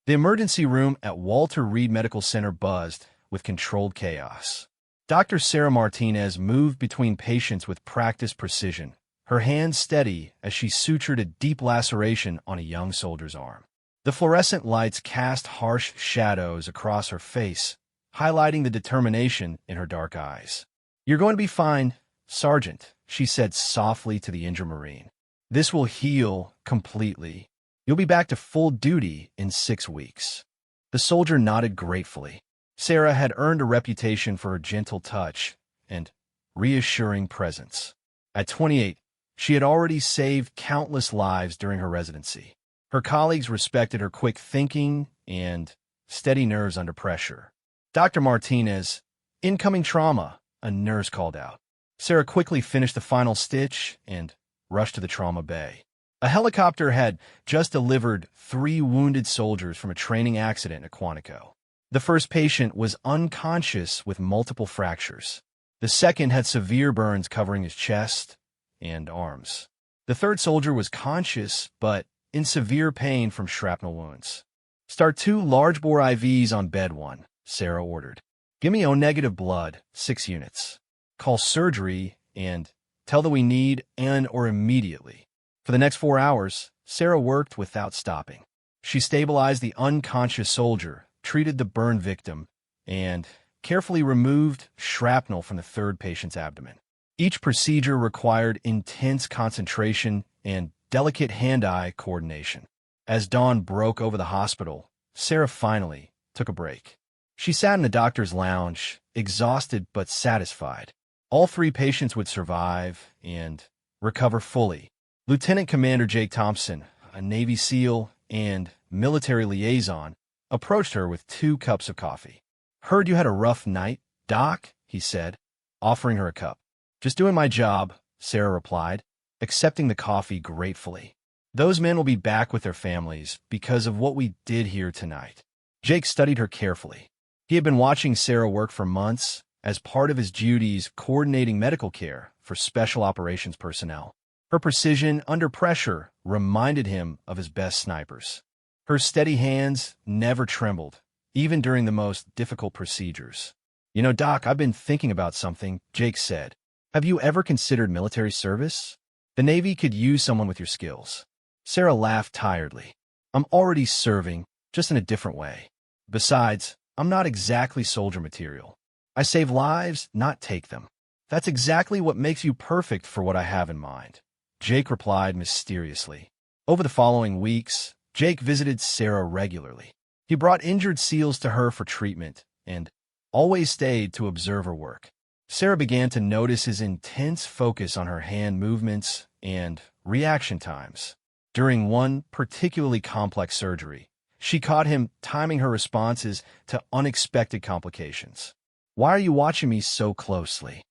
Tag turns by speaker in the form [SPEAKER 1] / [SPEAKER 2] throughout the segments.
[SPEAKER 1] The emergency room at Walter Reed Medical Center buzzed with controlled chaos. Dr. Sarah Martinez moved between patients with practiced precision, her hands steady as she sutured a deep laceration on a young soldier's arm. The fluorescent lights cast harsh shadows across her face, highlighting the determination in her dark eyes. "You're going to be fine, Sergeant," she said softly to the injured Marine. "This will heal completely. You'll be back to full duty in 6 weeks." The soldier nodded gratefully. Sarah had earned a reputation for her gentle touch and reassuring presence. At 28, she had already saved countless lives during her residency. Her colleagues respected her quick thinking and steady nerves under pressure. "Dr. Martinez, incoming trauma," a nurse called out. Sarah quickly finished the final stitch and rushed to the trauma bay. A helicopter had just delivered 3 wounded soldiers from a training accident at Quantico. The first patient was unconscious with multiple fractures. The second had severe burns covering his chest and arms. The third soldier was conscious, but in severe pain from shrapnel wounds. "Start 2 large-bore IVs on bed 1, Sarah ordered. "Give me O-negative blood, 6 units. Call surgery and tell that we need or immediately." For the next 4 hours, Sarah worked without stopping. She stabilized the unconscious soldier, treated the burn victim, and carefully removed shrapnel from the third patient's abdomen. Each procedure required intense concentration and delicate hand-eye coordination. As dawn broke over the hospital, Sarah finally took a break. She sat in the doctor's lounge, exhausted but satisfied. All 3 patients would survive and recover fully. Lieutenant Commander Jake Thompson, a Navy SEAL and military liaison, approached her with 2 cups of coffee. "Heard you had a rough night, Doc," he said, offering her a cup. "Just doing my job," Sarah replied, accepting the coffee gratefully. "Those men will be back with their families because of what we did here tonight." Jake studied her carefully. He had been watching Sarah work for months as part of his duties coordinating medical care for special operations personnel. Her precision under pressure reminded him of his best snipers. Her steady hands never trembled, even during the most difficult procedures. "You know, Doc, I've been thinking about something," Jake said. "Have you ever considered military service? The Navy could use someone with your skills." Sarah laughed tiredly. "I'm already serving, just in a different way. Besides, I'm not exactly soldier material. I save lives, not take them. That's exactly what makes you perfect for what I have in mind," Jake replied mysteriously. Over the following weeks, Jake visited Sarah regularly. He brought injured SEALs to her for treatment and always stayed to observe her work. Sarah began to notice his intense focus on her hand movements and reaction times. During one particularly complex surgery, she caught him timing her responses to unexpected complications. "Why are you watching me so closely?"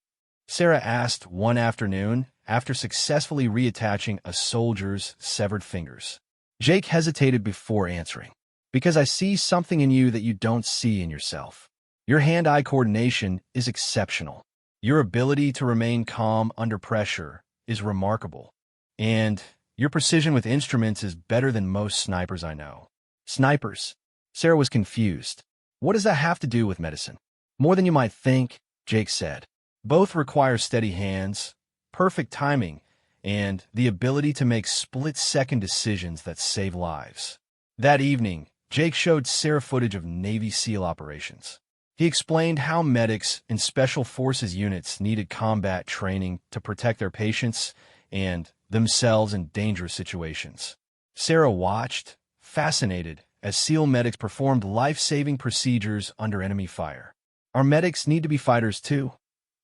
[SPEAKER 1] Sarah asked one afternoon after successfully reattaching a soldier's severed fingers. Jake hesitated before answering. "Because I see something in you that you don't see in yourself. Your hand-eye coordination is exceptional. Your ability to remain calm under pressure is remarkable. And your precision with instruments is better than most snipers I know." "Snipers?" Sarah was confused. "What does that have to do with medicine?" "More than you might think," Jake said. "Both require steady hands, perfect timing, and the ability to make split-second decisions that save lives." That evening, Jake showed Sarah footage of Navy SEAL operations. He explained how medics and Special Forces units needed combat training to protect their patients and themselves in dangerous situations. Sarah watched, fascinated, as SEAL medics performed life-saving procedures under enemy fire. "Our medics need to be fighters too,"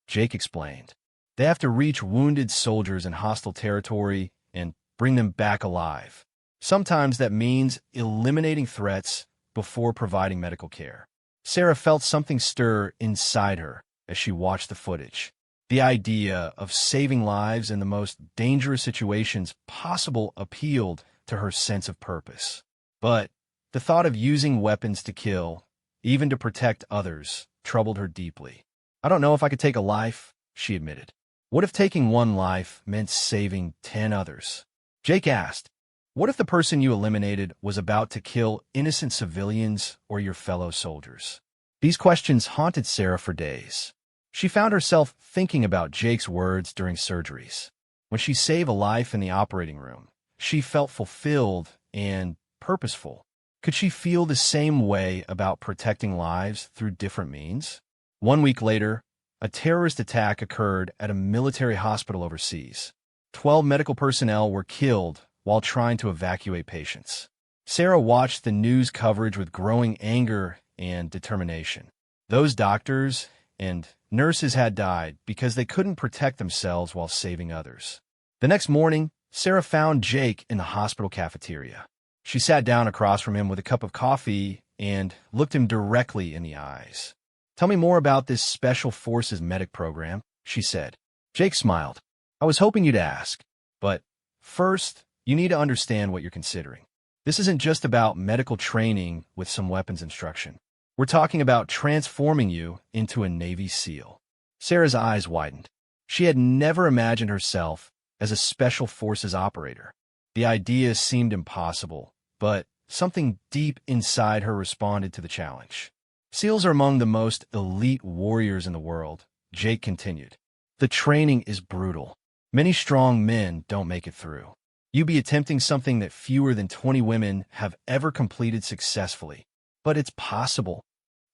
[SPEAKER 1] Jake explained. "They have to reach wounded soldiers in hostile territory and bring them back alive. Sometimes that means eliminating threats before providing medical care." Sarah felt something stir inside her as she watched the footage. The idea of saving lives in the most dangerous situations possible appealed to her sense of purpose. But the thought of using weapons to kill, even to protect others, troubled her deeply. "I don't know if I could take a life," she admitted. "What if taking one life meant saving 10 others?" Jake asked, What if the person you eliminated was about to kill innocent civilians or your fellow soldiers? These questions haunted Sarah for days. She found herself thinking about Jake's words during surgeries. When she saved a life in the operating room, she felt fulfilled and purposeful. Could she feel the same way about protecting lives through different means? 1 week later, a terrorist attack occurred at a military hospital overseas. 12 medical personnel were killed while trying to evacuate patients. Sarah watched the news coverage with growing anger and determination. Those doctors and nurses had died because they couldn't protect themselves while saving others. The next morning, Sarah found Jake in the hospital cafeteria. She sat down across from him with a cup of coffee and looked him directly in the eyes. "Tell me more about this Special Forces medic program," she said. Jake smiled. "I was hoping you'd ask, but first, you need to understand what you're considering. This isn't just about medical training with some weapons instruction. We're talking about transforming you into a Navy SEAL." Sarah's eyes widened. She had never imagined herself as a Special Forces operator. The idea seemed impossible, but something deep inside her responded to the challenge. "SEALs are among the most elite warriors in the world," Jake continued. "The training is brutal. Many strong men don't make it through. You'd be attempting something that fewer than 20 women have ever completed successfully. But it's possible."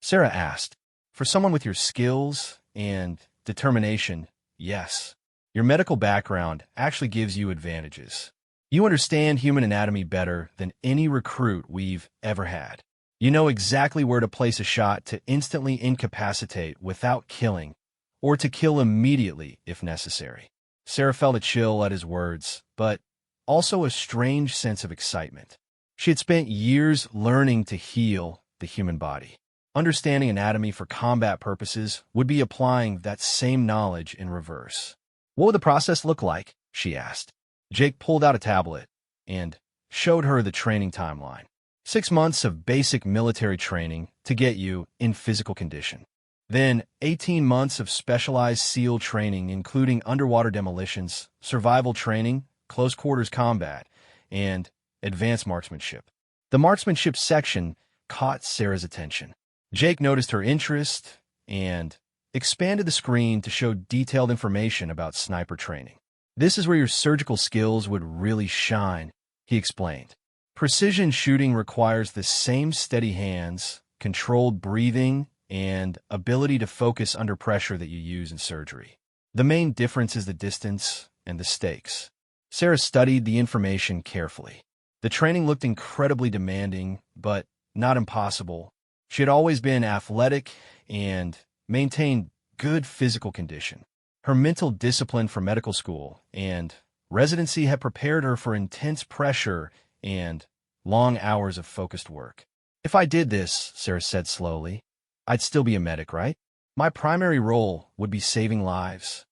[SPEAKER 1] Sarah asked, "For someone with your skills and determination, yes. Your medical background actually gives you advantages. You understand human anatomy better than any recruit we've ever had. You know exactly where to place a shot to instantly incapacitate without killing, or to kill immediately if necessary." Sarah felt a chill at his words, but also a strange sense of excitement. She had spent years learning to heal the human body. Understanding anatomy for combat purposes would be applying that same knowledge in reverse. "What would the process look like?" she asked. Jake pulled out a tablet and showed her the training timeline. 6 months of basic military training to get you in physical condition. Then 18 months of specialized SEAL training, including underwater demolitions, survival training, close quarters combat, and advanced marksmanship. The marksmanship section caught Sarah's attention. Jake noticed her interest and expanded the screen to show detailed information about sniper training. "This is where your surgical skills would really shine," he explained. "Precision shooting requires the same steady hands, controlled breathing, and ability to focus under pressure that you use in surgery. The main difference is the distance and the stakes." Sarah studied the information carefully. The training looked incredibly demanding, but not impossible. She had always been athletic and maintained good physical condition. Her mental discipline for medical school and residency had prepared her for intense pressure and long hours of focused work. "If I did this," Sarah said slowly, "I'd still be a medic, right? My primary role would be saving lives."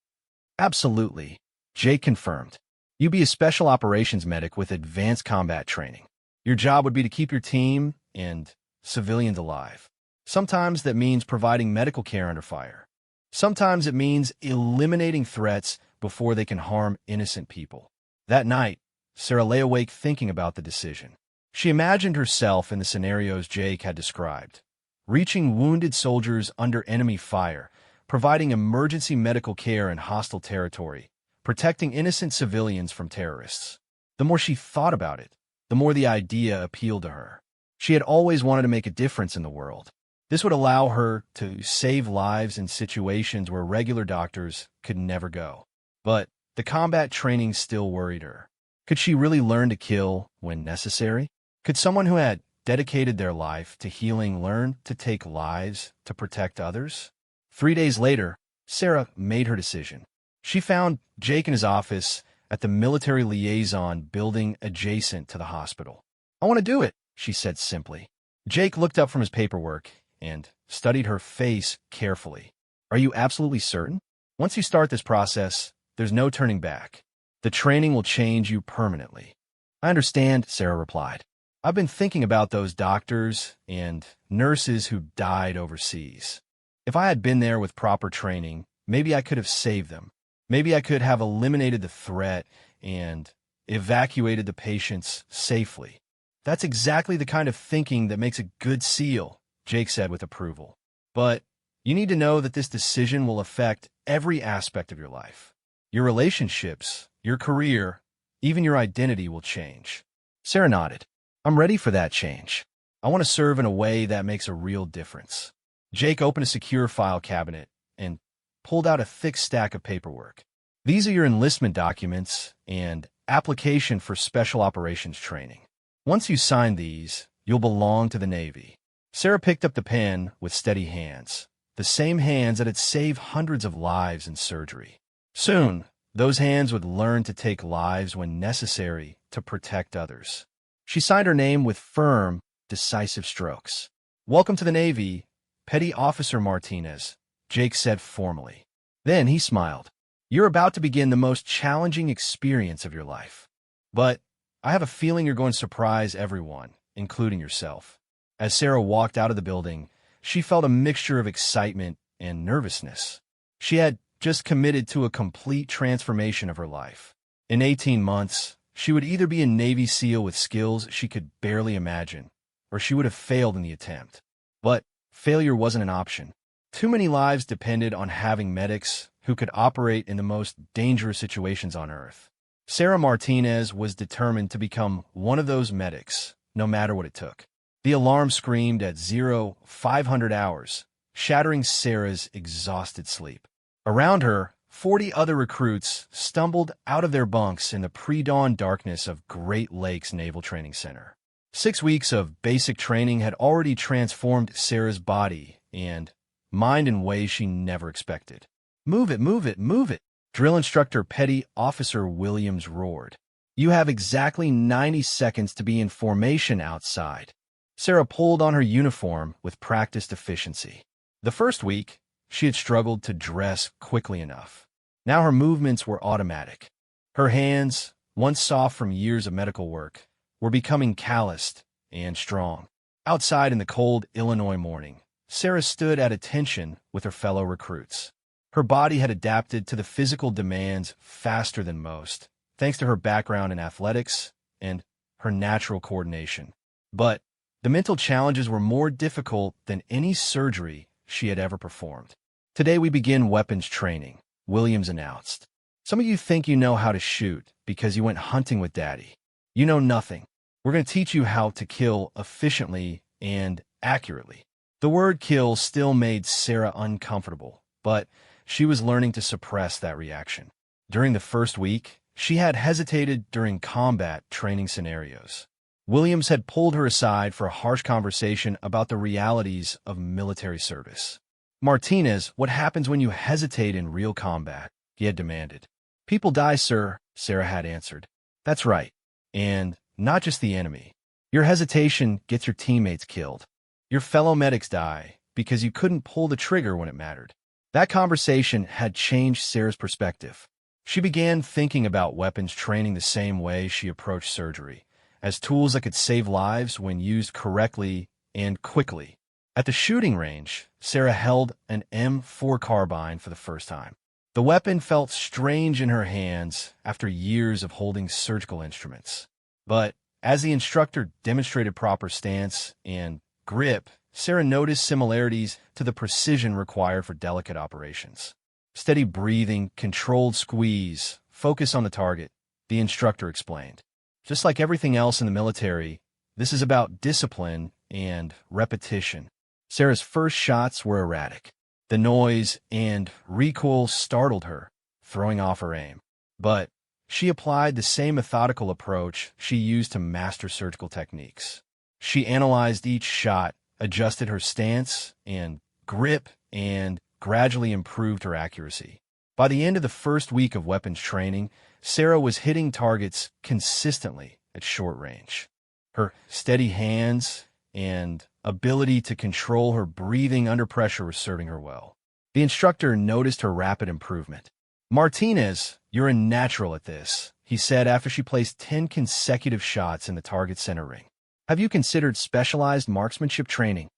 [SPEAKER 1] "Absolutely," Jake confirmed. "You'd be a special operations medic with advanced combat training. Your job would be to keep your team and civilians alive. Sometimes that means providing medical care under fire. Sometimes it means eliminating threats before they can harm innocent people." That night, Sarah lay awake thinking about the decision. She imagined herself in the scenarios Jake had described, reaching wounded soldiers under enemy fire, providing emergency medical care in hostile territory, protecting innocent civilians from terrorists. The more she thought about it, the more the idea appealed to her. She had always wanted to make a difference in the world. This would allow her to save lives in situations where regular doctors could never go. But the combat training still worried her. Could she really learn to kill when necessary? Could someone who had dedicated their life to healing learn to take lives to protect others? 3 days later, Sarah made her decision. She found Jake in his office at the military liaison building adjacent to the hospital. "I want to do it," she said simply. Jake looked up from his paperwork and studied her face carefully. "Are you absolutely certain? Once you start this process, there's no turning back. The training will change you permanently." "I understand," Sarah replied. "I've been thinking about those doctors and nurses who died overseas. If I had been there with proper training, maybe I could have saved them. Maybe I could have eliminated the threat and evacuated the patients safely. That's exactly the kind of thinking that makes a good SEAL, Jake said with approval. But you need to know that this decision will affect every aspect of your life. Your relationships, your career, even your identity will change. Sarah nodded. I'm ready for that change. I want to serve in a way that makes a real difference. Jake opened a secure file cabinet and pulled out a thick stack of paperwork. These are your enlistment documents and application for special operations training. Once you sign these, you'll belong to the Navy. Sarah picked up the pen with steady hands, the same hands that had saved hundreds of lives in surgery. Soon, those hands would learn to take lives when necessary to protect others. She signed her name with firm, decisive strokes. Welcome to the Navy, Petty Officer Martinez, Jake said formally. Then he smiled. You're about to begin the most challenging experience of your life. But I have a feeling you're going to surprise everyone, including yourself. As Sarah walked out of the building, she felt a mixture of excitement and nervousness. She had just committed to a complete transformation of her life. In 18 months, she would either be a Navy SEAL with skills she could barely imagine, or she would have failed in the attempt. But failure wasn't an option. Too many lives depended on having medics who could operate in the most dangerous situations on Earth. Sarah Martinez was determined to become one of those medics, no matter what it took. The alarm screamed at 0500 hours, shattering Sarah's exhausted sleep. Around her, 40 other recruits stumbled out of their bunks in the pre-dawn darkness of Great Lakes Naval Training Center. 6 weeks of basic training had already transformed Sarah's body and mind in ways she never expected. Move it, move it, move it, Drill Instructor Petty Officer Williams roared. You have exactly 90 seconds to be in formation outside. Sarah pulled on her uniform with practiced efficiency. The first week, she had struggled to dress quickly enough. Now her movements were automatic. Her hands, once soft from years of medical work, were becoming calloused and strong. Outside in the cold Illinois morning, Sarah stood at attention with her fellow recruits. Her body had adapted to the physical demands faster than most, thanks to her background in athletics and her natural coordination. But the mental challenges were more difficult than any surgery she had ever performed. Today we begin weapons training, Williams announced. Some of you think you know how to shoot because you went hunting with Daddy. You know nothing. We're going to teach you how to kill efficiently and accurately. The word kill still made Sarah uncomfortable, but she was learning to suppress that reaction. During the first week, she had hesitated during combat training scenarios. Williams had pulled her aside for a harsh conversation about the realities of military service. Martinez, what happens when you hesitate in real combat? He had demanded. People die, sir, Sarah had answered. That's right. And not just the enemy. Your hesitation gets your teammates killed. Your fellow medics die because you couldn't pull the trigger when it mattered. That conversation had changed Sarah's perspective. She began thinking about weapons training the same way she approached surgery, as tools that could save lives when used correctly and quickly. At the shooting range, Sarah held an M4 carbine for the first time. The weapon felt strange in her hands after years of holding surgical instruments. But as the instructor demonstrated proper stance and grip, Sarah noticed similarities to the precision required for delicate operations. Steady breathing, controlled squeeze, focus on the target, the instructor explained. Just like everything else in the military, this is about discipline and repetition. Sarah's first shots were erratic. The noise and recoil startled her, throwing off her aim. But she applied the same methodical approach she used to master surgical techniques. She analyzed each shot, adjusted her stance and grip, and gradually improved her accuracy. By the end of the first week of weapons training, Sarah was hitting targets consistently at short range. Her steady hands and ability to control her breathing under pressure were serving her well. The instructor noticed her rapid improvement. Martinez, you're a natural at this, he said after she placed 10 consecutive shots in the target center ring. Have you considered specialized marksmanship training?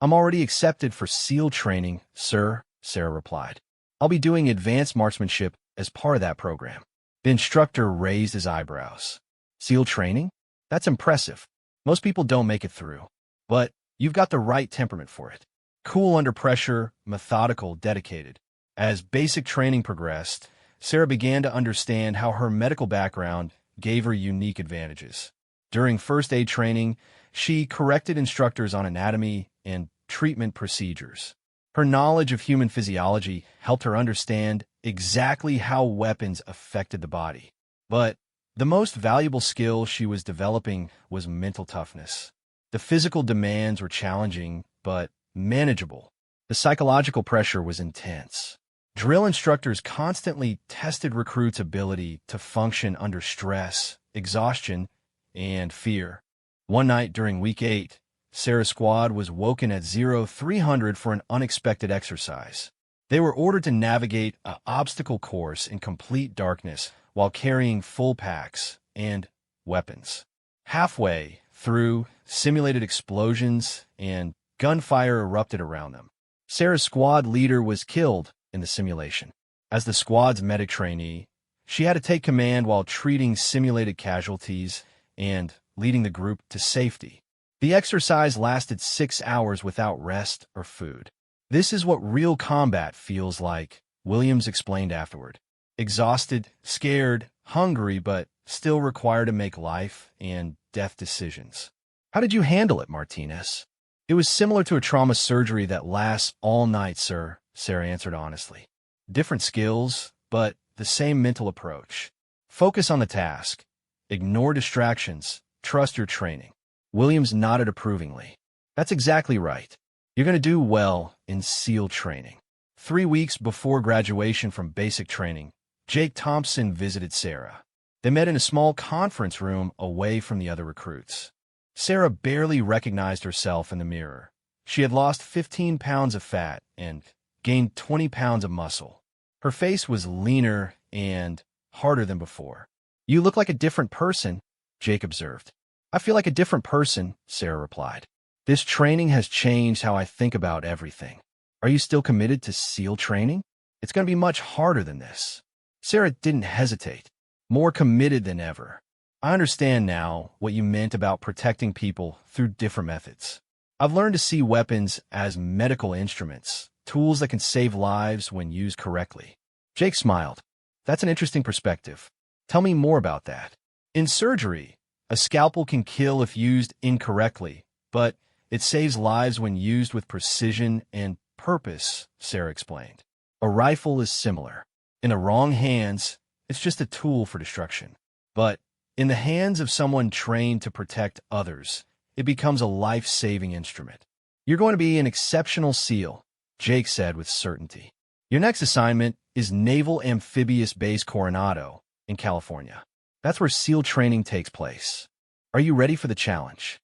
[SPEAKER 1] I'm already accepted for SEAL training, sir, Sarah replied. I'll be doing advanced marksmanship as part of that program. The instructor raised his eyebrows. SEAL training? That's impressive. Most people don't make it through. But you've got the right temperament for it. Cool under pressure, methodical, dedicated. As basic training progressed, Sarah began to understand how her medical background gave her unique advantages. During first aid training, she corrected instructors on anatomy and treatment procedures. Her knowledge of human physiology helped her understand exactly how weapons affected the body. But the most valuable skill she was developing was mental toughness. The physical demands were challenging, but manageable. The psychological pressure was intense. Drill instructors constantly tested recruits' ability to function under stress, exhaustion, and fear. One night during week 8, Sarah's squad was woken at 0300 for an unexpected exercise. They were ordered to navigate an obstacle course in complete darkness while carrying full packs and weapons. Halfway through, simulated explosions and gunfire erupted around them. Sarah's squad leader was killed in the simulation. As the squad's medic trainee, she had to take command while treating simulated casualties and leading the group to safety. The exercise lasted 6 hours without rest or food. This is what real combat feels like, Williams explained afterward. Exhausted, scared, hungry, but still required to make life and death decisions. How did you handle it, Martinez? It was similar to a trauma surgery that lasts all night, sir, Sarah answered honestly. Different skills, but the same mental approach. Focus on the task. Ignore distractions. Trust your training. Williams nodded approvingly. That's exactly right. You're going to do well in SEAL training. 3 weeks before graduation from basic training, Jake Thompson visited Sarah. They met in a small conference room away from the other recruits. Sarah barely recognized herself in the mirror. She had lost 15 pounds of fat and gained 20 pounds of muscle. Her face was leaner and harder than before. You look like a different person, Jake observed. I feel like a different person, Sarah replied. This training has changed how I think about everything. Are you still committed to SEAL training? It's going to be much harder than this. Sarah didn't hesitate, more committed than ever. I understand now what you meant about protecting people through different methods. I've learned to see weapons as medical instruments, tools that can save lives when used correctly. Jake smiled. That's an interesting perspective. Tell me more about that. In surgery, a scalpel can kill if used incorrectly, but it saves lives when used with precision and purpose, Sarah explained. A rifle is similar. In the wrong hands, it's just a tool for destruction. But in the hands of someone trained to protect others, it becomes a life-saving instrument. You're going to be an exceptional SEAL, Jake said with certainty. Your next assignment is Naval Amphibious Base Coronado in California. That's where SEAL training takes place. Are you ready for the challenge?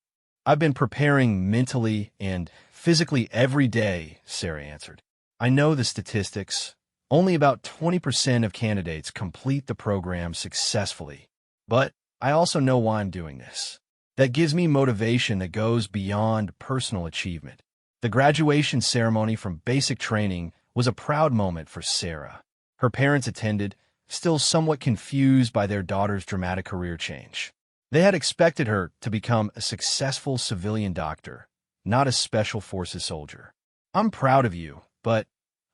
[SPEAKER 1] I've been preparing mentally and physically every day, Sarah answered. I know the statistics. Only about 20% of candidates complete the program successfully. But I also know why I'm doing this. That gives me motivation that goes beyond personal achievement. The graduation ceremony from basic training was a proud moment for Sarah. Her parents attended, still somewhat confused by their daughter's dramatic career change. They had expected her to become a successful civilian doctor, not a special forces soldier. I'm proud of you, but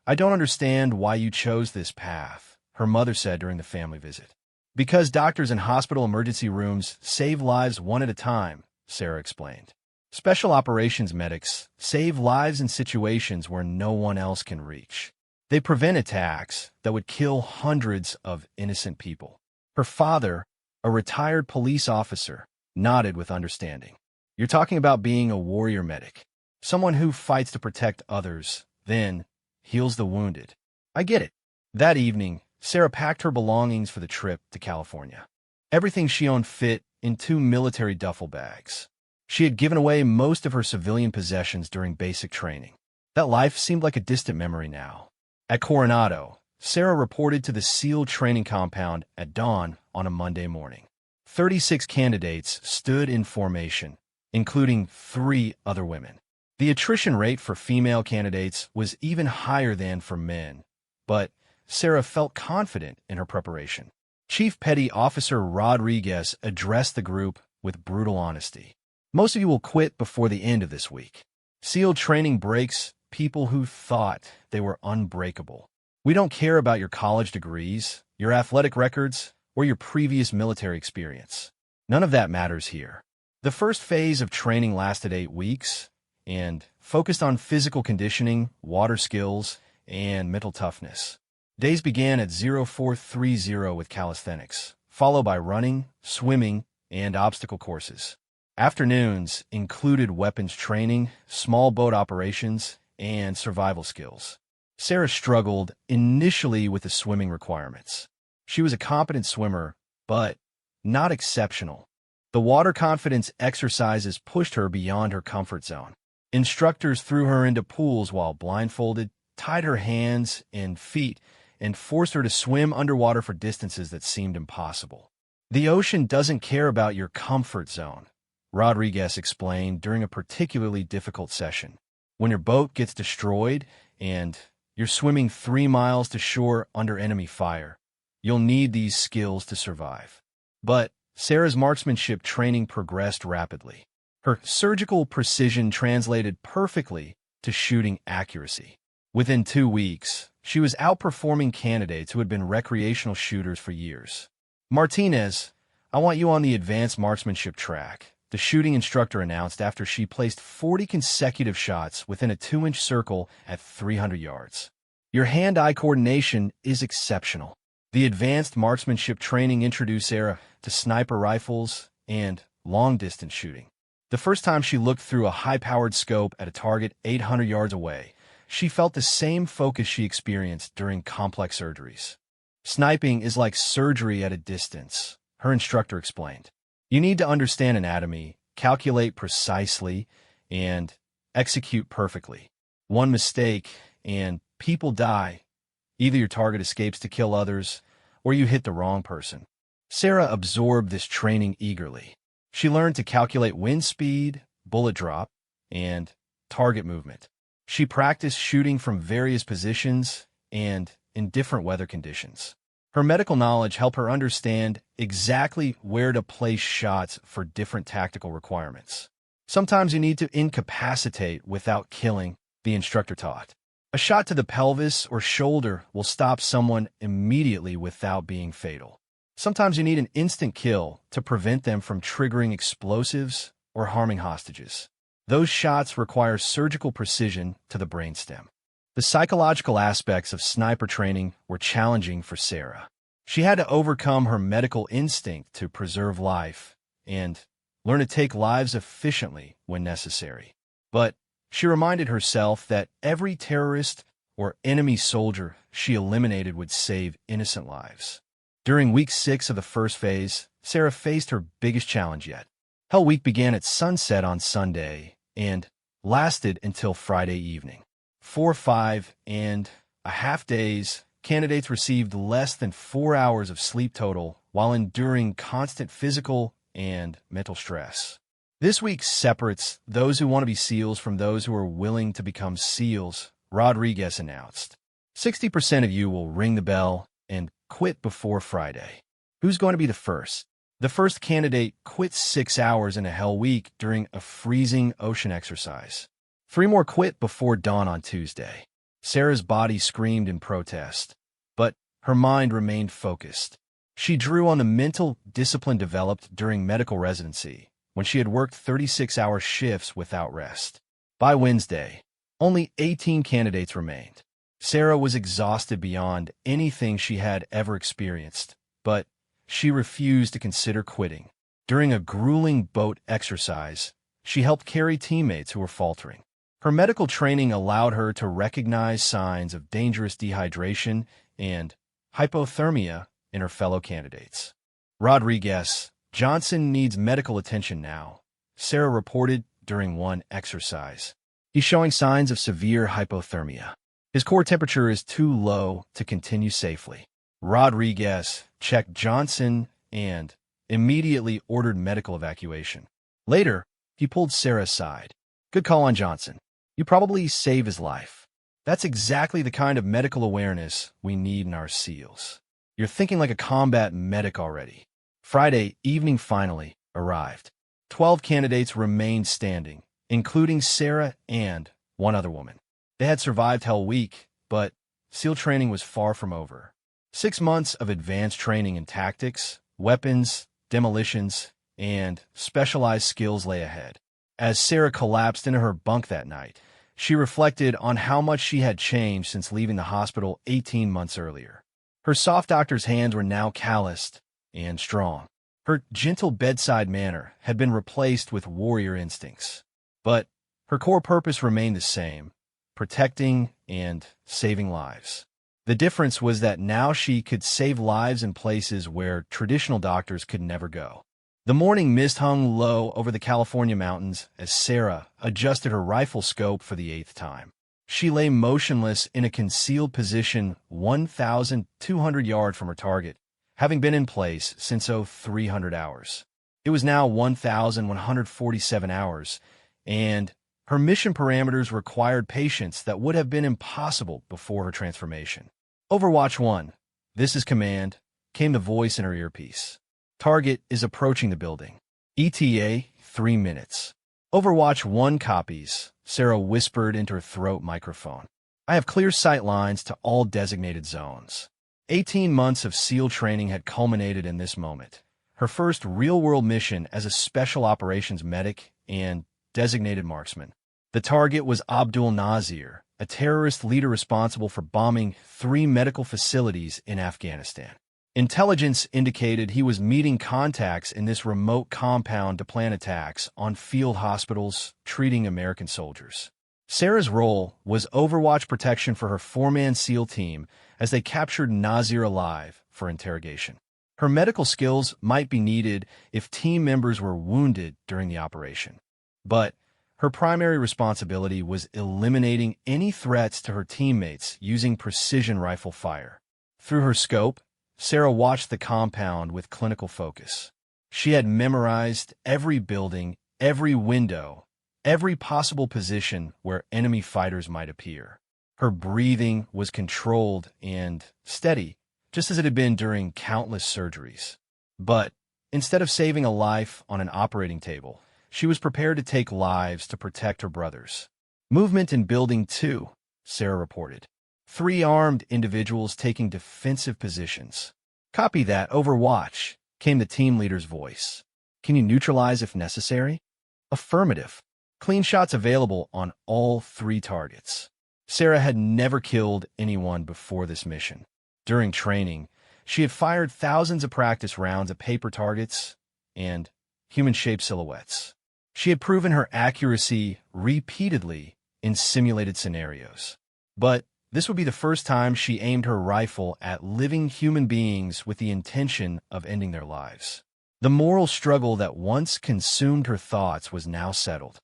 [SPEAKER 1] I don't understand why you chose this path, her mother said during the family visit. Because doctors in hospital emergency rooms save lives one at a time, Sarah explained. Special operations medics save lives in situations where no one else can reach. They prevent attacks that would kill hundreds of innocent people. Her father, a retired police officer, nodded with understanding. You're talking about being a warrior medic, someone who fights to protect others, then heals the wounded. I get it. That evening, Sarah packed her belongings for the trip to California. Everything she owned fit in 2 military duffel bags. She had given away most of her civilian possessions during basic training. That life seemed like a distant memory now. At Coronado, Sarah reported to the SEAL training compound at dawn on a Monday morning. 36 candidates stood in formation, including 3 other women. The attrition rate for female candidates was even higher than for men, but Sarah felt confident in her preparation. Chief Petty Officer Rodriguez addressed the group with brutal honesty. Most of you will quit before the end of this week. SEAL training breaks people who thought they were unbreakable. We don't care about your college degrees, your athletic records, or your previous military experience. None of that matters here. The first phase of training lasted 8 weeks and focused on physical conditioning, water skills, and mental toughness. Days began at 0430 with calisthenics, followed by running, swimming, and obstacle courses. Afternoons included weapons training, small boat operations, and survival skills. Sarah struggled initially with the swimming requirements. She was a competent swimmer, but not exceptional. The water confidence exercises pushed her beyond her comfort zone. Instructors threw her into pools while blindfolded, tied her hands and feet, and forced her to swim underwater for distances that seemed impossible. The ocean doesn't care about your comfort zone, Rodriguez explained during a particularly difficult session. When your boat gets destroyed and you're swimming 3 miles to shore under enemy fire, you'll need these skills to survive. But Sarah's marksmanship training progressed rapidly. Her surgical precision translated perfectly to shooting accuracy. Within 2 weeks, she was outperforming candidates who had been recreational shooters for years. "Martinez, I want you on the advanced marksmanship track," the shooting instructor announced after she placed 40 consecutive shots within a 2-inch circle at 300 yards. "Your hand-eye coordination is exceptional." The advanced marksmanship training introduced Sarah to sniper rifles and long-distance shooting. The first time she looked through a high-powered scope at a target 800 yards away, she felt the same focus she experienced during complex surgeries. "Sniping is like surgery at a distance," her instructor explained. "You need to understand anatomy, calculate precisely, and execute perfectly. One mistake, and people die. Either your target escapes to kill others, or you hit the wrong person." Sarah absorbed this training eagerly. She learned to calculate wind speed, bullet drop, and target movement. She practiced shooting from various positions and in different weather conditions. Her medical knowledge helped her understand exactly where to place shots for different tactical requirements. "Sometimes you need to incapacitate without killing," the instructor taught. "A shot to the pelvis or shoulder will stop someone immediately without being fatal. Sometimes you need an instant kill to prevent them from triggering explosives or harming hostages. Those shots require surgical precision to the brainstem." The psychological aspects of sniper training were challenging for Sarah. She had to overcome her medical instinct to preserve life and learn to take lives efficiently when necessary. But she reminded herself that every terrorist or enemy soldier she eliminated would save innocent lives. During week 6 of the first phase, Sarah faced her biggest challenge yet. Hell Week began at sunset on Sunday and lasted until Friday evening. 4, 5.5 days, candidates received less than 4 hours of sleep total while enduring constant physical and mental stress. This week separates those who want to be SEALs from those who are willing to become SEALs, Rodriguez announced. 60% of you will ring the bell and quit before Friday. Who's going to be the first? The first candidate quit 6 hours in a Hell Week during a freezing ocean exercise. 3 more quit before dawn on Tuesday. Sarah's body screamed in protest, but her mind remained focused. She drew on the mental discipline developed during medical residency, when she had worked 36-hour shifts without rest. By Wednesday, only 18 candidates remained. Sarah was exhausted beyond anything she had ever experienced, but she refused to consider quitting. During a grueling boat exercise, she helped carry teammates who were faltering. Her medical training allowed her to recognize signs of dangerous dehydration and hypothermia in her fellow candidates. "Rodriguez, Johnson needs medical attention now," Sarah reported during one exercise. "He's showing signs of severe hypothermia. His core temperature is too low to continue safely." Rodriguez checked Johnson and immediately ordered medical evacuation. Later, he pulled Sarah aside. "Good call on Johnson. You probably saved his life. That's exactly the kind of medical awareness we need in our SEALs." You're thinking like a combat medic already. Friday evening finally arrived. 12 candidates remained standing, including Sarah and one other woman. They had survived Hell Week, but SEAL training was far from over. 6 months of advanced training in tactics, weapons, demolitions, and specialized skills lay ahead. As Sarah collapsed into her bunk that night, she reflected on how much she had changed since leaving the hospital 18 months earlier. Her soft doctor's hands were now calloused and strong. Her gentle bedside manner had been replaced with warrior instincts. But her core purpose remained the same: protecting and saving lives. The difference was that now she could save lives in places where traditional doctors could never go. The morning mist hung low over the California mountains as Sarah adjusted her rifle scope for the 8th time. She lay motionless in a concealed position 1,200 yards from her target, having been in place since 300 hours. It was now 1,147 hours, and her mission parameters required patience that would have been impossible before her transformation. Overwatch 1, this is command, came the voice in her earpiece. Target is approaching the building. ETA, 3 minutes. Overwatch 1 copies, Sarah whispered into her throat microphone. I have clear sight lines to all designated zones. 18 months of SEAL training had culminated in this moment. Her first real-world mission as a special operations medic and designated marksman. The target was Abdul Nazir, a terrorist leader responsible for bombing 3 medical facilities in Afghanistan. Intelligence indicated he was meeting contacts in this remote compound to plan attacks on field hospitals treating American soldiers. Sarah's role was Overwatch protection for her 4-man SEAL team as they captured Nazir alive for interrogation. Her medical skills might be needed if team members were wounded during the operation. But her primary responsibility was eliminating any threats to her teammates using precision rifle fire. Through her scope, Sarah watched the compound with clinical focus. She had memorized every building, every window, every possible position where enemy fighters might appear. Her breathing was controlled and steady, just as it had been during countless surgeries. But instead of saving a life on an operating table, she was prepared to take lives to protect her brothers. Movement in Building 2, Sarah reported. 3 armed individuals taking defensive positions. Copy that, Overwatch, came the team leader's voice. Can you neutralize if necessary? Affirmative. Clean shots available on all 3 targets. Sarah had never killed anyone before this mission. During training, she had fired thousands of practice rounds at paper targets and human-shaped silhouettes. She had proven her accuracy repeatedly in simulated scenarios. But this would be the first time she aimed her rifle at living human beings with the intention of ending their lives. The moral struggle that once consumed her thoughts was now settled.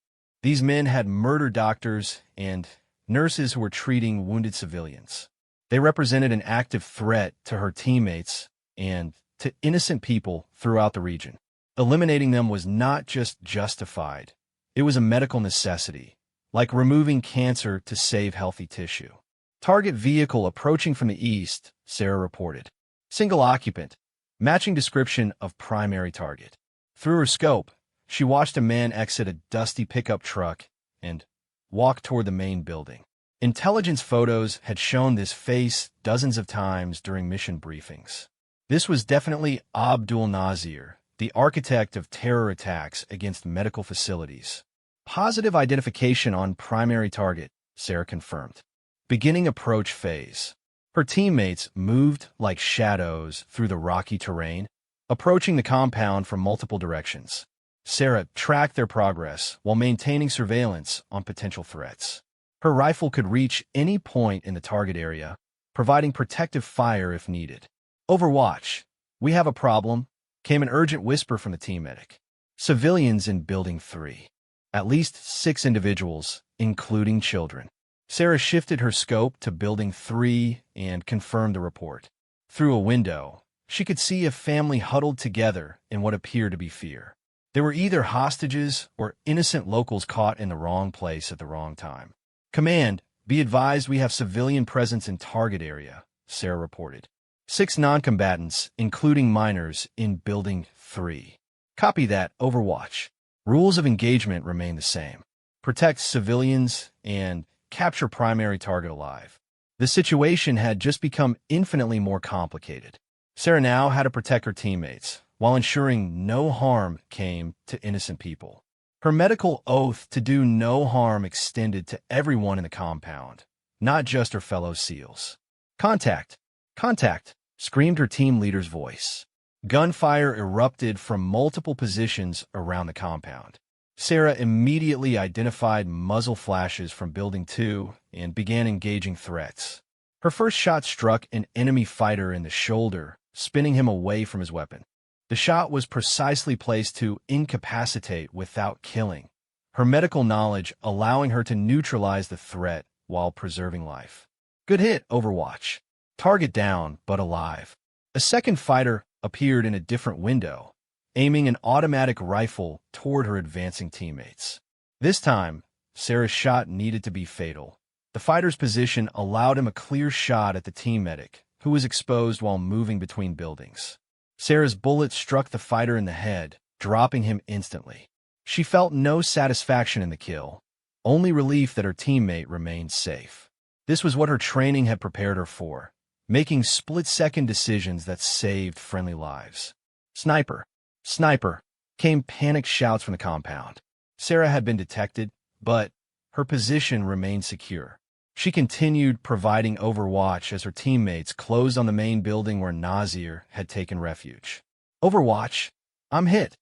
[SPEAKER 1] These men had murdered doctors and nurses who were treating wounded civilians. They represented an active threat to her teammates and to innocent people throughout the region. Eliminating them was not just justified, it was a medical necessity, like removing cancer to save healthy tissue. Target vehicle approaching from the east, Sarah reported. Single occupant, matching description of primary target. Through her scope, she watched a man exit a dusty pickup truck and walk toward the main building. Intelligence photos had shown this face dozens of times during mission briefings. This was definitely Abdul Nazir, the architect of terror attacks against medical facilities. Positive identification on primary target, Sarah confirmed. Beginning approach phase. Her teammates moved like shadows through the rocky terrain, approaching the compound from multiple directions. Sarah tracked their progress while maintaining surveillance on potential threats. Her rifle could reach any point in the target area, providing protective fire if needed. Overwatch, we have a problem, came an urgent whisper from the team medic. Civilians in Building 3. At least 6 individuals, including children. Sarah shifted her scope to Building 3 and confirmed the report. Through a window, she could see a family huddled together in what appeared to be fear. They were either hostages or innocent locals caught in the wrong place at the wrong time. Command, be advised we have civilian presence in target area, Sarah reported. 6 non-combatants, including minors, in Building 3. Copy that, Overwatch. Rules of engagement remain the same. Protect civilians and capture primary target alive. The situation had just become infinitely more complicated. Sarah now had to protect her teammates, while ensuring no harm came to innocent people. Her medical oath to do no harm extended to everyone in the compound, not just her fellow SEALs. Contact! Contact! Screamed her team leader's voice. Gunfire erupted from multiple positions around the compound. Sarah immediately identified muzzle flashes from Building 2 and began engaging threats. Her first shot struck an enemy fighter in the shoulder, spinning him away from his weapon. The shot was precisely placed to incapacitate without killing, her medical knowledge allowing her to neutralize the threat while preserving life. Good hit, Overwatch. Target down, but alive. A second fighter appeared in a different window, aiming an automatic rifle toward her advancing teammates. This time, Sarah's shot needed to be fatal. The fighter's position allowed him a clear shot at the team medic, who was exposed while moving between buildings. Sarah's bullet struck the fighter in the head, dropping him instantly. She felt no satisfaction in the kill, only relief that her teammate remained safe. This was what her training had prepared her for, making split-second decisions that saved friendly lives. Sniper! Sniper! Came panicked shouts from the compound. Sarah had been detected, but her position remained secure. She continued providing Overwatch as her teammates closed on the main building where Nazir had taken refuge. Overwatch! I'm hit!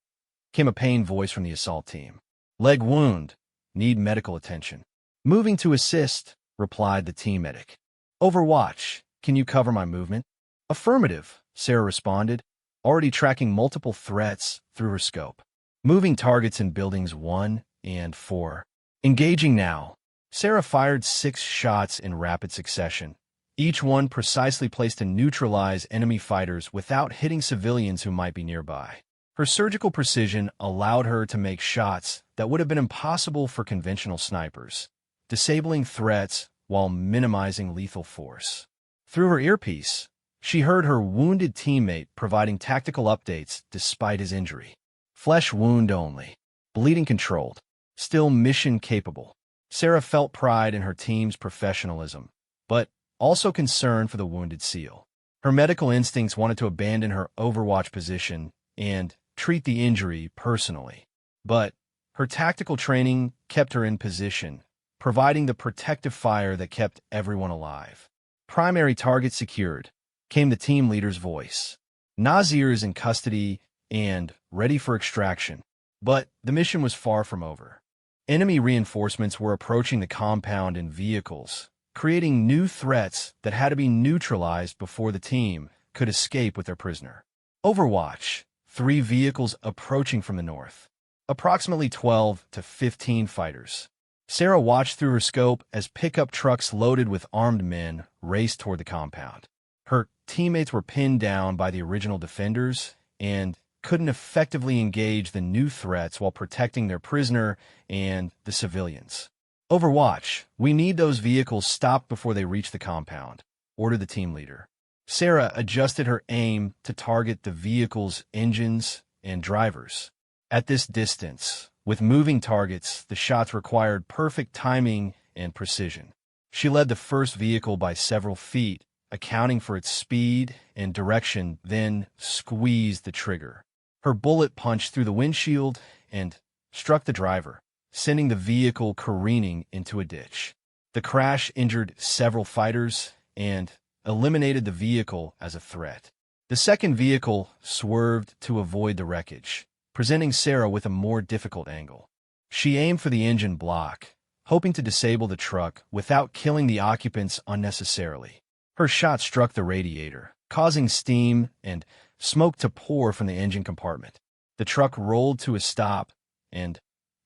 [SPEAKER 1] Came a pained voice from the assault team. Leg wound. Need medical attention. Moving to assist, replied the team medic. Overwatch, can you cover my movement? Affirmative, Sarah responded, already tracking multiple threats through her scope. Moving targets in buildings 1 and 4. Engaging now. Sarah fired 6 shots in rapid succession, each one precisely placed to neutralize enemy fighters without hitting civilians who might be nearby. Her surgical precision allowed her to make shots that would have been impossible for conventional snipers, disabling threats while minimizing lethal force. Through her earpiece, she heard her wounded teammate providing tactical updates despite his injury. Flesh wound only. Bleeding controlled. Still mission capable. Sarah felt pride in her team's professionalism, but also concern for the wounded SEAL. Her medical instincts wanted to abandon her Overwatch position and treat the injury personally. But her tactical training kept her in position, providing the protective fire that kept everyone alive. Primary target secured, came the team leader's voice. Nazir is in custody and ready for extraction, but the mission was far from over. Enemy reinforcements were approaching the compound in vehicles, creating new threats that had to be neutralized before the team could escape with their prisoner. Overwatch, 3 vehicles approaching from the north. Approximately 12 to 15 fighters. Sarah watched through her scope as pickup trucks loaded with armed men raced toward the compound. Her teammates were pinned down by the original defenders and couldn't effectively engage the new threats while protecting their prisoner and the civilians. Overwatch, we need those vehicles stopped before they reach the compound, ordered the team leader. Sarah adjusted her aim to target the vehicle's engines and drivers. At this distance, with moving targets, the shots required perfect timing and precision. She led the first vehicle by several feet, accounting for its speed and direction, then squeezed the trigger. Her bullet punched through the windshield and struck the driver, sending the vehicle careening into a ditch. The crash injured several fighters and eliminated the vehicle as a threat. The second vehicle swerved to avoid the wreckage, presenting Sarah with a more difficult angle. She aimed for the engine block, hoping to disable the truck without killing the occupants unnecessarily. Her shot struck the radiator, causing steam and smoke to pour from the engine compartment. The truck rolled to a stop, and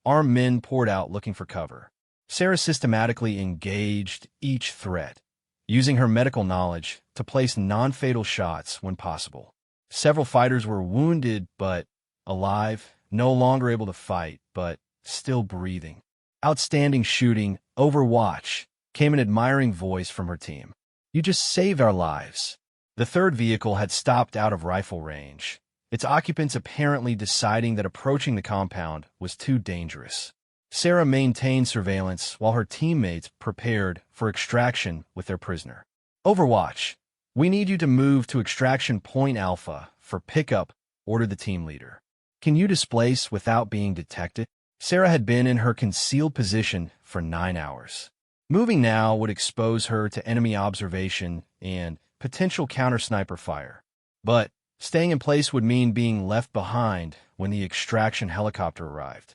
[SPEAKER 1] armed men poured out looking for cover. Sarah systematically engaged each threat, using her medical knowledge to place non-fatal shots when possible. Several fighters were wounded but alive, no longer able to fight, but still breathing. Outstanding shooting, Overwatch, came an admiring voice from her team. You just saved our lives. The third vehicle had stopped out of rifle range, its occupants apparently deciding that approaching the compound was too dangerous. Sarah maintained surveillance while her teammates prepared for extraction with their prisoner. Overwatch, we need you to move to extraction point Alpha for pickup, ordered the team leader. Can you displace without being detected? Sarah had been in her concealed position for 9 hours. Moving now would expose her to enemy observation and potential counter-sniper fire. But staying in place would mean being left behind when the extraction helicopter arrived.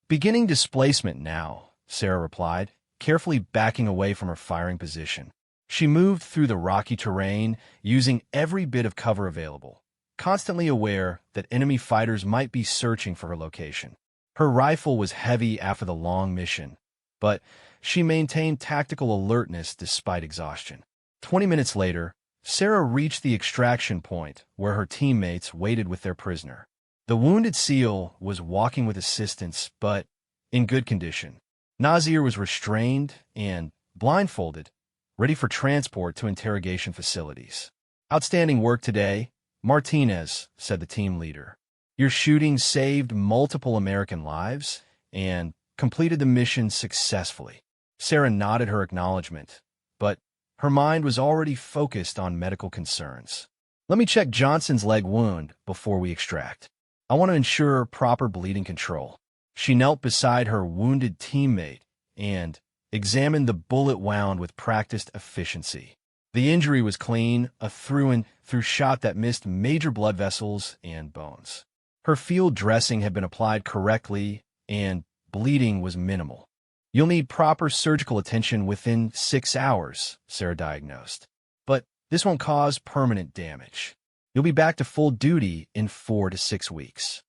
[SPEAKER 1] Beginning displacement now, Sarah replied, carefully backing away from her firing position. She moved through the rocky terrain, using every bit of cover available, constantly aware that enemy fighters might be searching for her location. Her rifle was heavy after the long mission, but she maintained tactical alertness despite exhaustion. 20 minutes later, Sarah reached the extraction point where her teammates waited with their prisoner. The wounded SEAL was walking with assistance, but in good condition. Nazir was restrained and blindfolded, ready for transport to interrogation facilities. Outstanding work today, Martinez, said the team leader. Your shooting saved multiple American lives and completed the mission successfully. Sarah nodded her acknowledgement, but her mind was already focused on medical concerns. Let me check Johnson's leg wound before we extract. I want to ensure proper bleeding control. She knelt beside her wounded teammate and examined the bullet wound with practiced efficiency. The injury was clean, a through-and-through shot that missed major blood vessels and bones. Her field dressing had been applied correctly, and bleeding was minimal. You'll need proper surgical attention within 6 hours, Sarah diagnosed. But this won't cause permanent damage. You'll be back to full duty in 4 to 6 weeks.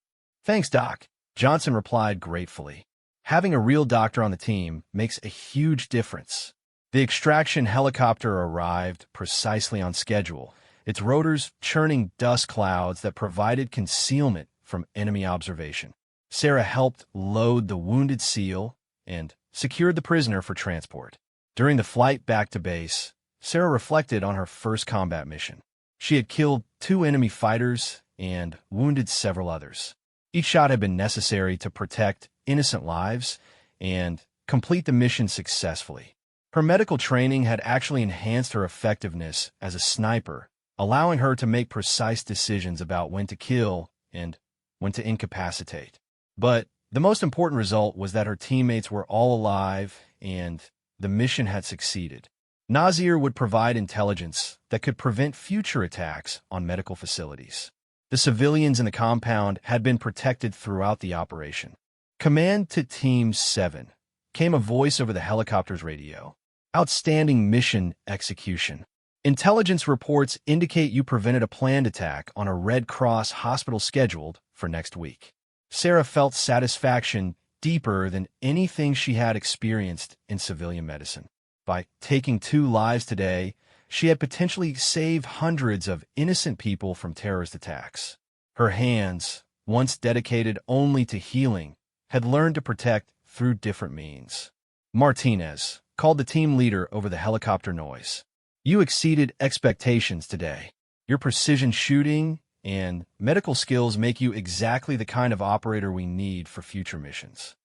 [SPEAKER 1] Thanks, Doc, Johnson replied gratefully. Having a real doctor on the team makes a huge difference. The extraction helicopter arrived precisely on schedule, its rotors churning dust clouds that provided concealment from enemy observation. Sarah helped load the wounded SEAL and secured the prisoner for transport. During the flight back to base, Sarah reflected on her first combat mission. She had killed 2 enemy fighters and wounded several others. Each shot had been necessary to protect innocent lives and complete the mission successfully. Her medical training had actually enhanced her effectiveness as a sniper, allowing her to make precise decisions about when to kill and when to incapacitate. But the most important result was that her teammates were all alive and the mission had succeeded. Nazir would provide intelligence that could prevent future attacks on medical facilities. The civilians in the compound had been protected throughout the operation. Command to Team 7, came a voice over the helicopter's radio. Outstanding mission execution. Intelligence reports indicate you prevented a planned attack on a Red Cross hospital scheduled for next week. Sarah felt satisfaction deeper than anything she had experienced in civilian medicine. By taking 2 lives today, she had potentially saved hundreds of innocent people from terrorist attacks. Her hands, once dedicated only to healing, had learned to protect through different means. Martinez called the team leader over the helicopter noise. You exceeded expectations today. Your precision shooting and medical skills make you exactly the kind of operator we need for future missions.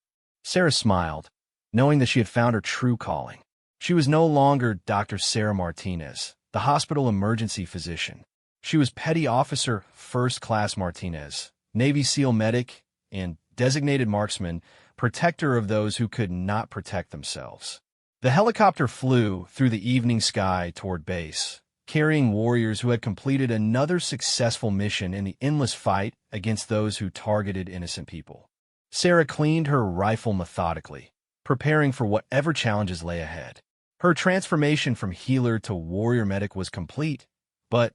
[SPEAKER 1] Sarah smiled, knowing that she had found her true calling. She was no longer Dr. Sarah Martinez, the hospital emergency physician. She was Petty Officer First Class Martinez, Navy SEAL medic, and designated marksman, protector of those who could not protect themselves. The helicopter flew through the evening sky toward base, carrying warriors who had completed another successful mission in the endless fight against those who targeted innocent people. Sarah cleaned her rifle methodically, preparing for whatever challenges lay ahead. Her transformation from healer to warrior medic was complete, but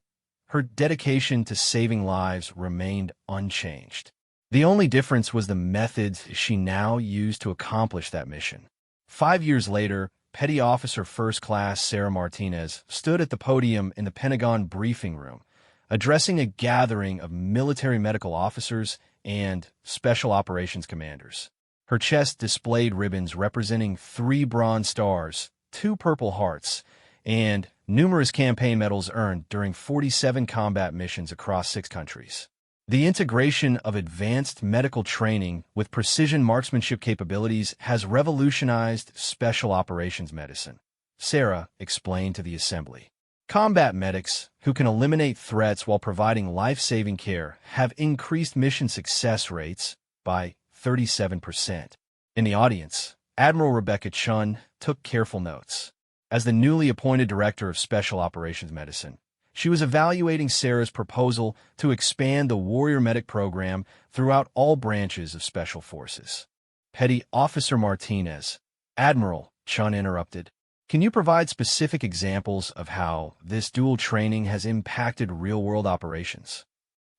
[SPEAKER 1] her dedication to saving lives remained unchanged. The only difference was the methods she now used to accomplish that mission. 5 years later, Petty Officer First Class Sarah Martinez stood at the podium in the Pentagon briefing room, addressing a gathering of military medical officers and special operations commanders. Her chest displayed ribbons representing 3 bronze stars, 2 purple hearts, and numerous campaign medals earned during 47 combat missions across 6 countries. The integration of advanced medical training with precision marksmanship capabilities has revolutionized special operations medicine, Sarah explained to the assembly. Combat medics, who can eliminate threats while providing life-saving care, have increased mission success rates by 37%. In the audience, Admiral Rebecca Chun took careful notes. As the newly appointed Director of Special Operations Medicine, she was evaluating Sarah's proposal to expand the Warrior Medic program throughout all branches of Special Forces. Petty Officer Martinez, Admiral, Chun interrupted. Can you provide specific examples of how this dual training has impacted real-world operations?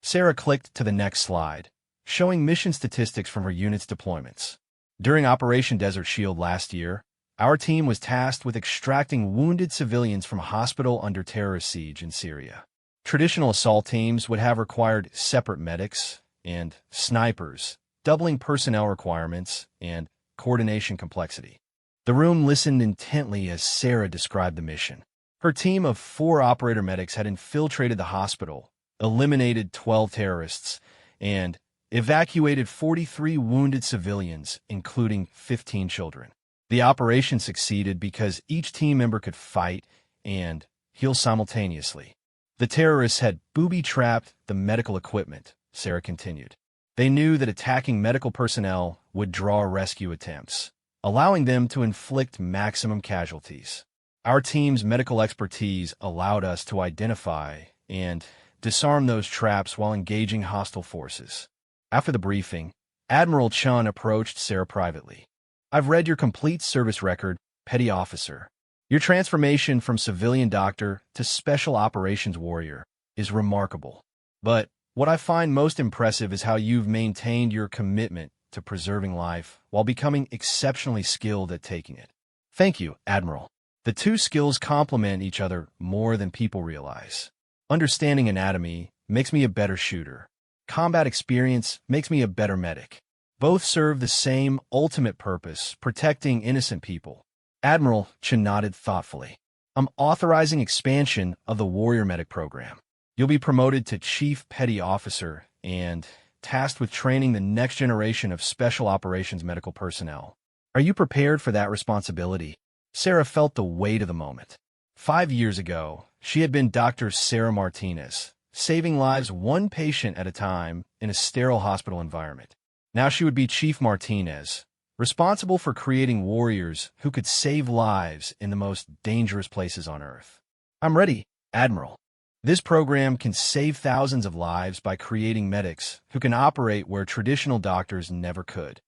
[SPEAKER 1] Sarah clicked to the next slide, showing mission statistics from her unit's deployments. During Operation Desert Shield last year, our team was tasked with extracting wounded civilians from a hospital under terrorist siege in Syria. Traditional assault teams would have required separate medics and snipers, doubling personnel requirements and coordination complexity. The room listened intently as Sarah described the mission. Her team of 4 operator medics had infiltrated the hospital, eliminated 12 terrorists, and evacuated 43 wounded civilians, including 15 children. The operation succeeded because each team member could fight and heal simultaneously. The terrorists had booby-trapped the medical equipment, Sarah continued. They knew that attacking medical personnel would draw rescue attempts, allowing them to inflict maximum casualties. Our team's medical expertise allowed us to identify and disarm those traps while engaging hostile forces. After the briefing, Admiral Chun approached Sarah privately. I've read your complete service record, Petty Officer. Your transformation from civilian doctor to special operations warrior is remarkable. But what I find most impressive is how you've maintained your commitment to preserving life while becoming exceptionally skilled at taking it. Thank you, Admiral. The two skills complement each other more than people realize. Understanding anatomy makes me a better shooter. Combat experience makes me a better medic. Both serve the same ultimate purpose, protecting innocent people. Admiral Chun nodded thoughtfully. I'm authorizing expansion of the Warrior Medic program. You'll be promoted to Chief Petty Officer and tasked with training the next generation of Special Operations medical personnel. Are you prepared for that responsibility? Sarah felt the weight of the moment. 5 years ago, she had been Dr. Sarah Martinez, saving lives one patient at a time in a sterile hospital environment. Now she would be Chief Martinez, responsible for creating warriors who could save lives in the most dangerous places on Earth. I'm ready, Admiral. This program can save thousands of lives by creating medics who can operate where traditional doctors never could.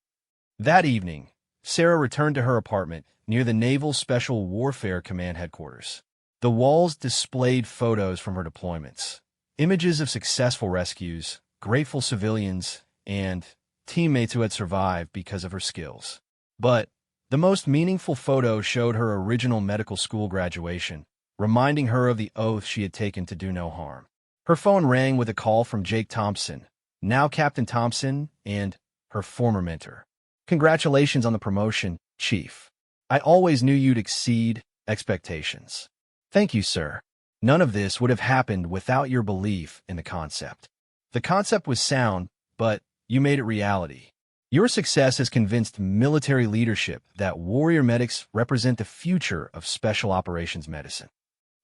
[SPEAKER 1] That evening, Sarah returned to her apartment near the Naval Special Warfare Command headquarters. The walls displayed photos from her deployments, images of successful rescues, grateful civilians, and teammates who had survived because of her skills. But the most meaningful photo showed her original medical school graduation, reminding her of the oath she had taken to do no harm. Her phone rang with a call from Jake Thompson, now Captain Thompson, and her former mentor. Congratulations on the promotion, Chief. I always knew you'd exceed expectations. Thank you, sir. None of this would have happened without your belief in the concept. The concept was sound, but you made it reality. Your success has convinced military leadership that warrior medics represent the future of special operations medicine.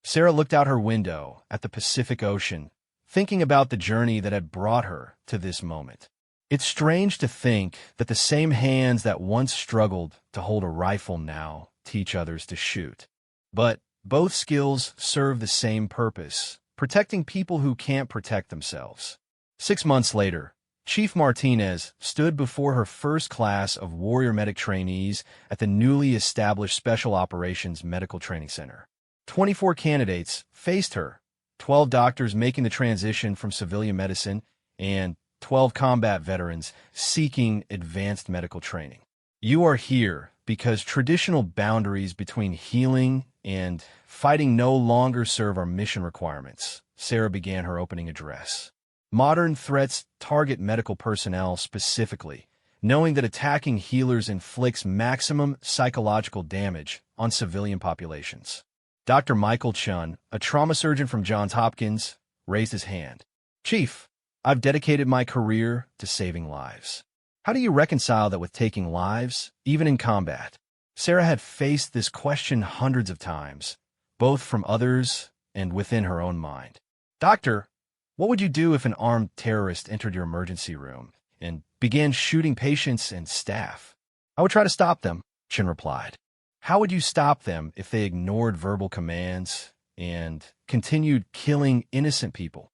[SPEAKER 1] Sarah looked out her window at the Pacific Ocean, thinking about the journey that had brought her to this moment. It's strange to think that the same hands that once struggled to hold a rifle now teach others to shoot. But both skills serve the same purpose, protecting people who can't protect themselves. 6 months later, Chief Martinez stood before her first class of Warrior Medic trainees at the newly established Special Operations Medical Training Center. 24 candidates faced her, 12 doctors making the transition from civilian medicine, and 12 combat veterans seeking advanced medical training. You are here because traditional boundaries between healing and fighting no longer serve our mission requirements, Sarah began her opening address. Modern threats target medical personnel specifically, knowing that attacking healers inflicts maximum psychological damage on civilian populations. Dr. Michael Chun, a trauma surgeon from Johns Hopkins, raised his hand. Chief, I've dedicated my career to saving lives. How do you reconcile that with taking lives, even in combat? Sarah had faced this question hundreds of times, both from others and within her own mind. Doctor, what would you do if an armed terrorist entered your emergency room and began shooting patients and staff? I would try to stop them, Chin replied. How would you stop them if they ignored verbal commands and continued killing innocent people?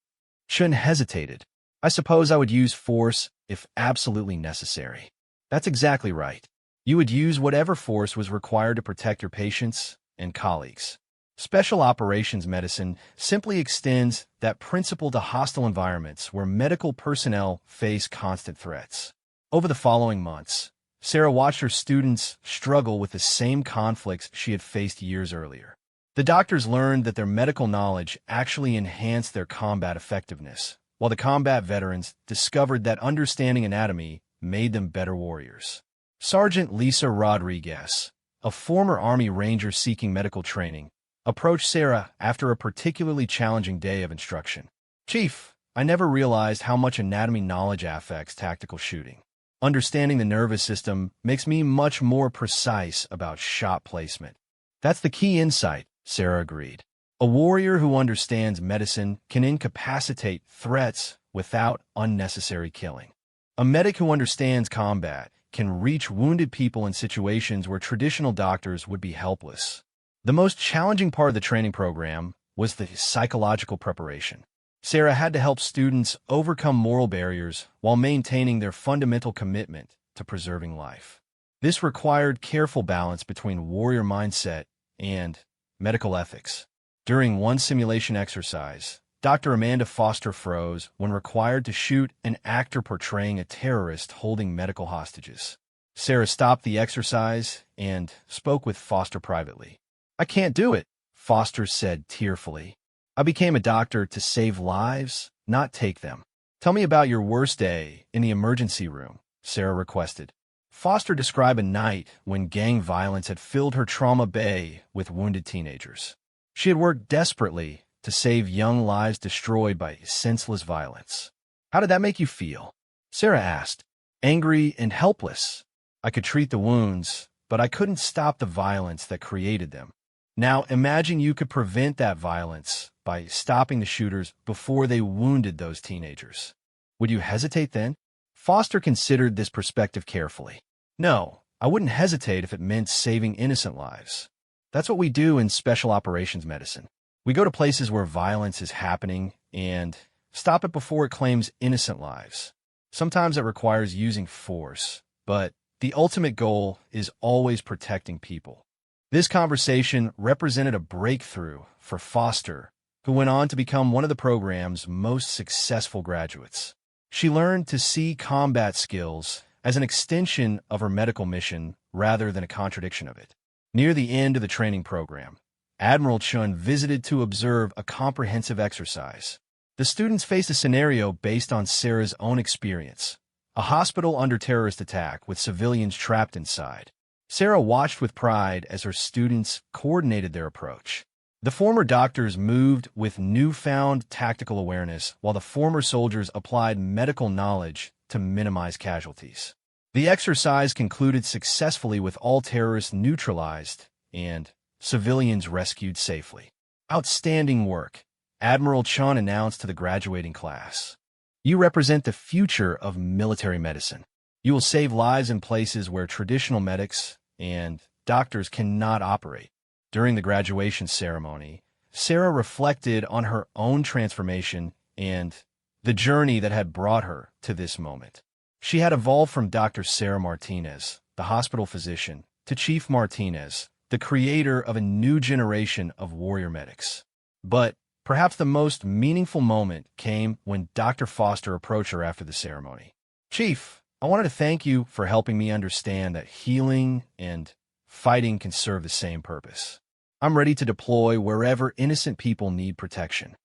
[SPEAKER 1] Chun hesitated. I suppose I would use force if absolutely necessary. That's exactly right. You would use whatever force was required to protect your patients and colleagues. Special operations medicine simply extends that principle to hostile environments where medical personnel face constant threats. Over the following months, Sarah watched her students struggle with the same conflicts she had faced years earlier. The doctors learned that their medical knowledge actually enhanced their combat effectiveness, while the combat veterans discovered that understanding anatomy made them better warriors. Sergeant Lisa Rodriguez, a former Army Ranger seeking medical training, approached Sarah after a particularly challenging day of instruction. Chief, I never realized how much anatomy knowledge affects tactical shooting. Understanding the nervous system makes me much more precise about shot placement. That's the key insight, Sarah agreed. A warrior who understands medicine can incapacitate threats without unnecessary killing. A medic who understands combat can reach wounded people in situations where traditional doctors would be helpless. The most challenging part of the training program was the psychological preparation. Sarah had to help students overcome moral barriers while maintaining their fundamental commitment to preserving life. This required careful balance between warrior mindset and medical ethics. During one simulation exercise, Dr. Amanda Foster froze when required to shoot an actor portraying a terrorist holding medical hostages. Sarah stopped the exercise and spoke with Foster privately. I can't do it, Foster said tearfully. I became a doctor to save lives, not take them. Tell me about your worst day in the emergency room, Sarah requested. Foster described a night when gang violence had filled her trauma bay with wounded teenagers. She had worked desperately to save young lives destroyed by senseless violence. How did that make you feel? Sarah asked. Angry and helpless. I could treat the wounds, but I couldn't stop the violence that created them. Now imagine you could prevent that violence by stopping the shooters before they wounded those teenagers. Would you hesitate then? Foster considered this perspective carefully. No, I wouldn't hesitate if it meant saving innocent lives. That's what we do in special operations medicine. We go to places where violence is happening and stop it before it claims innocent lives. Sometimes it requires using force, but the ultimate goal is always protecting people. This conversation represented a breakthrough for Foster, who went on to become one of the program's most successful graduates. She learned to see combat skills as an extension of her medical mission rather than a contradiction of it. Near the end of the training program, Admiral Chun visited to observe a comprehensive exercise. The students faced a scenario based on Sarah's own experience, a hospital under terrorist attack with civilians trapped inside. Sarah watched with pride as her students coordinated their approach. The former doctors moved with newfound tactical awareness, while the former soldiers applied medical knowledge to minimize casualties. The exercise concluded successfully with all terrorists neutralized and civilians rescued safely. Outstanding work, Admiral Chun announced to the graduating class. You represent the future of military medicine. You will save lives in places where traditional medics and doctors cannot operate. During the graduation ceremony, Sarah reflected on her own transformation and the journey that had brought her to this moment. She had evolved from Dr. Sarah Martinez, the hospital physician, to Chief Martinez, the creator of a new generation of warrior medics. But perhaps the most meaningful moment came when Dr. Foster approached her after the ceremony. Chief, I wanted to thank you for helping me understand that healing and fighting can serve the same purpose. I'm ready to deploy wherever innocent people need protection.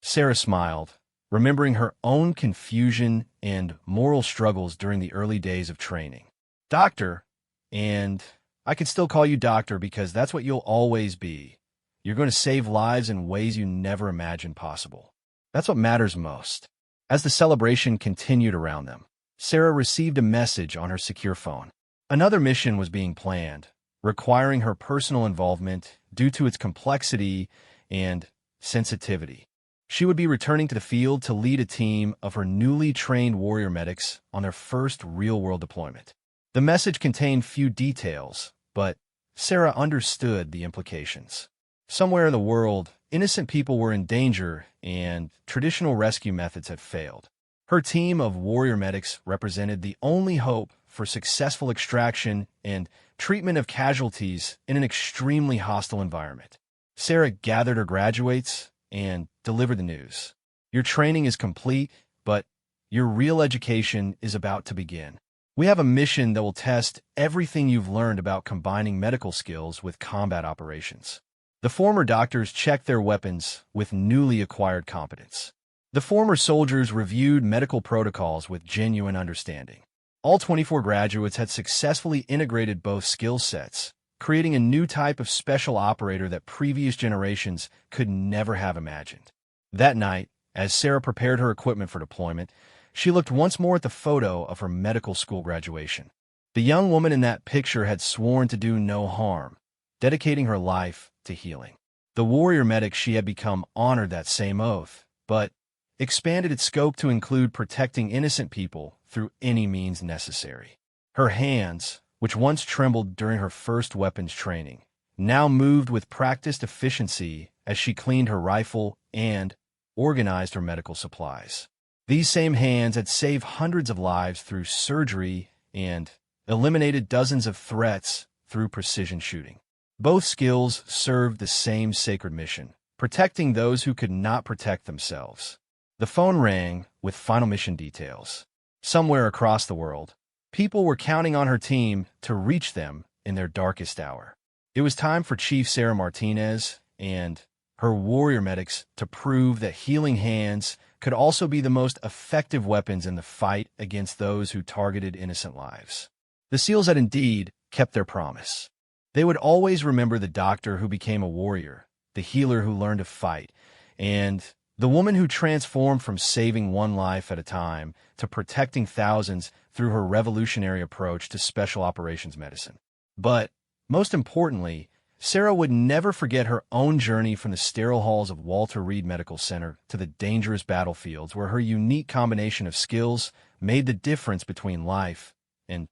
[SPEAKER 1] Sarah smiled, remembering her own confusion and moral struggles during the early days of training. Doctor, and I can still call you doctor because that's what you'll always be. you're going to save lives in ways you never imagined possible. That's what matters most. As the celebration continued around them, Sarah received a message on her secure phone. Another mission was being planned, requiring her personal involvement due to its complexity and sensitivity. She would be returning to the field to lead a team of her newly trained warrior medics on their first real-world deployment. The message contained few details, but Sarah understood the implications. Somewhere in the world, innocent people were in danger and traditional rescue methods had failed. Her team of warrior medics represented the only hope for successful extraction and treatment of casualties in an extremely hostile environment. Sarah gathered her graduates and delivered the news. Your training is complete, but your real education is about to begin. We have a mission that will test everything you've learned about combining medical skills with combat operations. The former doctors checked their weapons with newly acquired competence. The former soldiers reviewed medical protocols with genuine understanding. All 24 graduates had successfully integrated both skill sets, creating a new type of special operator that previous generations could never have imagined. That night, as Sarah prepared her equipment for deployment, she looked once more at the photo of her medical school graduation. The young woman in that picture had sworn to do no harm, dedicating her life to healing. The warrior medic she had become honored that same oath, but expanded its scope to include protecting innocent people through any means necessary. Her hands, which once trembled during her first weapons training, now moved with practiced efficiency as she cleaned her rifle and organized her medical supplies. These same hands had saved hundreds of lives through surgery and eliminated dozens of threats through precision shooting. Both skills served the same sacred mission, protecting those who could not protect themselves. The phone rang with final mission details. Somewhere across the world, people were counting on her team to reach them in their darkest hour. It was time for Chief Sarah Martinez and her warrior medics to prove that healing hands could also be the most effective weapons in the fight against those who targeted innocent lives. The SEALs had indeed kept their promise. They would always remember the doctor who became a warrior, the healer who learned to fight, and the woman who transformed from saving one life at a time to protecting thousands through her revolutionary approach to special operations medicine. But, most importantly, Sarah would never forget her own journey from the sterile halls of Walter Reed Medical Center to the dangerous battlefields where her unique combination of skills made the difference between life and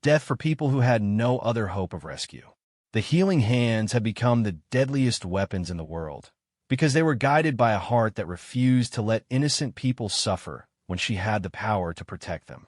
[SPEAKER 1] death for people who had no other hope of rescue. The healing hands had become the deadliest weapons in the world, because they were guided by a heart that refused to let innocent people suffer when she had the power to protect them.